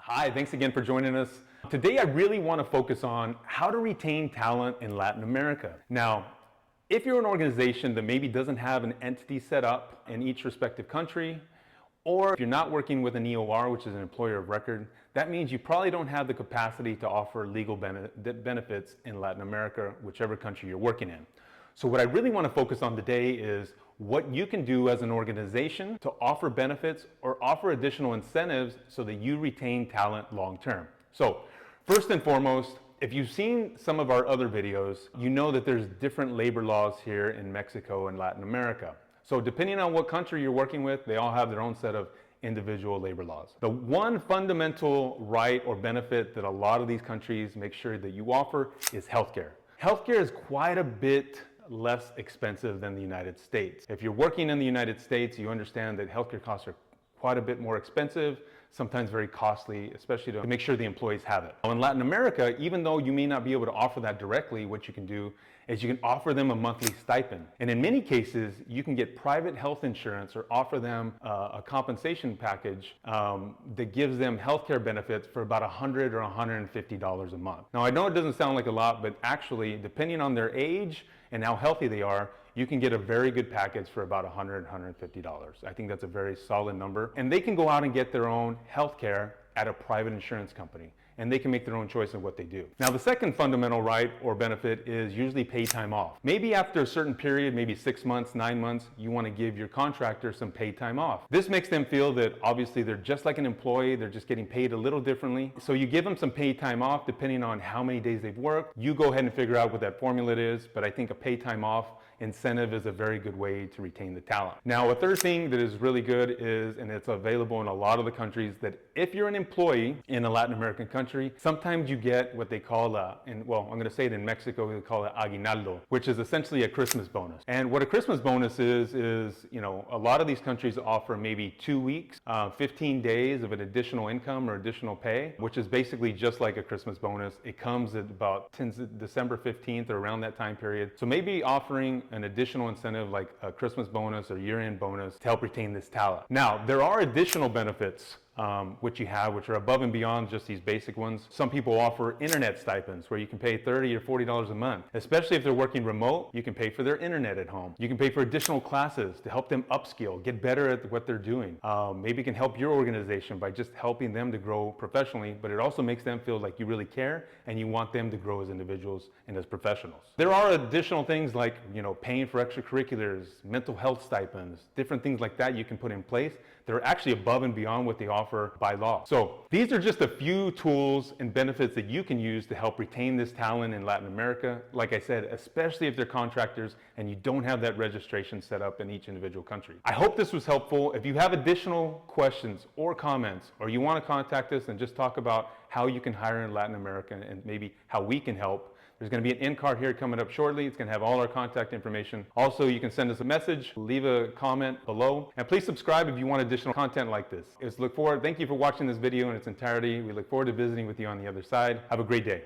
Hi, thanks again for joining us. Today I really want to focus on how to retain talent in Latin America. Now, if you're an organization that maybe doesn't have an entity set up in each respective country, or if you're not working with an EOR, which is an employer of record, that means you probably don't have the capacity to offer legal benefits in Latin America, whichever country you're working in. So what I really want to focus on today is what you can do as an organization to offer benefits or offer additional incentives so that you retain talent long term. So first and foremost, if you've seen some of our other videos, you know that there's different labor laws here in Mexico and Latin America. So depending on what country you're working with, they all have their own set of individual labor laws. The one fundamental right or benefit that a lot of these countries make sure that you offer is healthcare. Healthcare is quite a bit less expensive than the United States. If you're working in the United States, you understand that healthcare costs are quite a bit more expensive, sometimes very costly, especially to make sure the employees have it. In Latin America, even though you may not be able to offer that directly, what you can do is you can offer them a monthly stipend. And in many cases, you can get private health insurance or offer them a compensation package that gives them healthcare benefits for about $100 or $150 a month. Now, I know it doesn't sound like a lot, but actually, depending on their age and how healthy they are, you can get a very good package for about $100, $150. I think that's a very solid number. And they can go out and get their own health care at a private insurance company, and they can make their own choice of what they do. Now, the second fundamental right or benefit is usually paid time off. Maybe after a certain period, maybe 6 months, 9 months, you want to give your contractor some paid time off. This makes them feel that obviously they're just like an employee, they're just getting paid a little differently. So you give them some paid time off depending on how many days they've worked. You go ahead and figure out what that formula is, but I think a paid time off incentive is a very good way to retain the talent. Now, a third thing that is really good is, and it's available in a lot of the countries, that if you're an employee in a Latin American country, sometimes you get what they call I'm going to say it in Mexico, they call it aguinaldo, which is essentially a Christmas bonus. And what a Christmas bonus is, a lot of these countries offer maybe 2 weeks, 15 days of an additional income or additional pay, which is basically just like a Christmas bonus. It comes at about December 15th or around that time period. So maybe offering an additional incentive like a Christmas bonus or year-end bonus to help retain this talent. Now, there are additional benefits which are above and beyond just these basic ones. Some people offer internet stipends where you can pay $30 or $40 a month. Especially if they're working remote, you can pay for their internet at home. You can pay for additional classes to help them upskill, get better at what they're doing. Maybe it can help your organization by just helping them to grow professionally, but it also makes them feel like you really care and you want them to grow as individuals and as professionals. There are additional things like, paying for extracurriculars, mental health stipends, different things like that you can put in place. They're actually above and beyond what they offer by law. So these are just a few tools and benefits that you can use to help retain this talent in Latin America. Like I said, especially if they're contractors and you don't have that registration set up in each individual country. I hope this was helpful. If you have additional questions or comments, or you want to contact us and just talk about how you can hire in Latin America and maybe how we can help, there's going to be an end card here coming up shortly. It's going to have all our contact information. Also, you can send us a message, leave a comment below, and please subscribe if you want additional content like this. Thank you for watching this video in its entirety. We look forward to visiting with you on the other side. Have a great day.